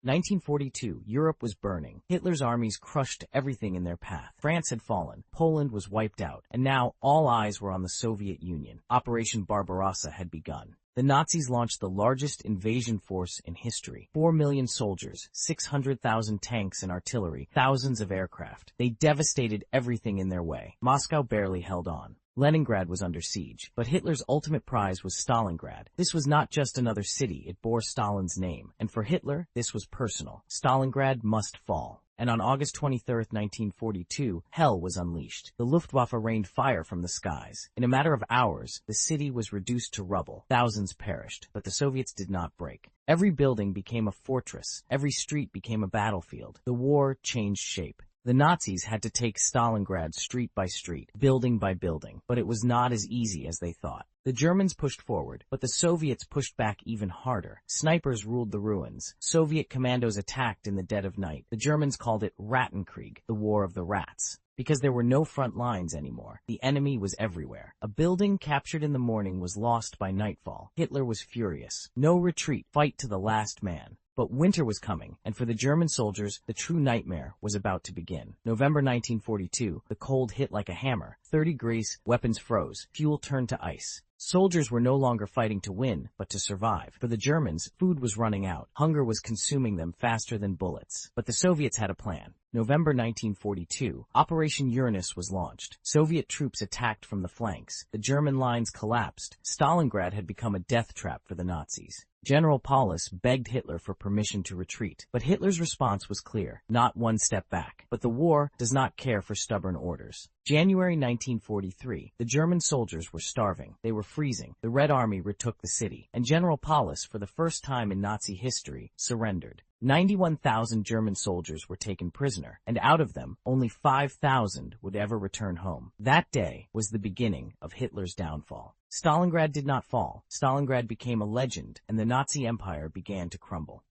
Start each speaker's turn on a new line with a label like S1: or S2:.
S1: 1942, Europe was burning. Hitler's armies crushed everything in their path. France had fallen, Poland was wiped out, and now all eyes were on the Soviet Union. Operation Barbarossa had begun. The Nazis launched the largest invasion force in history. 4 million soldiers, 600,000 tanks and artillery, thousands of aircraft. They devastated everything in their way. Moscow barely held on. Leningrad was under siege, but Hitler's ultimate prize was Stalingrad. This was not just another city, it bore Stalin's name. And for Hitler, this was personal. Stalingrad must fall. And on August 23, 1942, hell was unleashed. The Luftwaffe rained fire from the skies. In a matter of hours, the city was reduced to rubble. Thousands perished, but the Soviets did not break. Every building became a fortress. Every street became a battlefield. The war changed shape. The Nazis had to take Stalingrad street by street, building by building, but it was not as easy as they thought. The Germans pushed forward, but the Soviets pushed back even harder. Snipers ruled the ruins. Soviet commandos attacked in the dead of night. The Germans called it Rattenkrieg, the War of the Rats. Because there were no front lines anymore. The enemy was everywhere. A building captured in the morning was lost by nightfall. Hitler was furious. No retreat, fight to the last man. But winter was coming, and for the German soldiers, the true nightmare was about to begin. November 1942, the cold hit like a hammer. 30 degrees, weapons froze, fuel turned to ice. Soldiers were no longer fighting to win, but to survive. For the Germans, food was running out. Hunger was consuming them faster than bullets. But the Soviets had a plan. November 1942, Operation Uranus was launched. Soviet troops attacked from the flanks. The German lines collapsed. Stalingrad had become a death trap for the Nazis. General Paulus begged Hitler for permission to retreat, but Hitler's response was clear: not one step back. But the war does not care for stubborn orders. January 1943, the German soldiers were starving. They were freezing. The Red Army retook the city, and General Paulus, for the first time in Nazi history, surrendered. 91,000 German soldiers were taken prisoner, and out of them, only 5,000 would ever return home. That day was the beginning of Hitler's downfall. Stalingrad did not fall. Stalingrad became a legend, and the Nazi Empire began to crumble.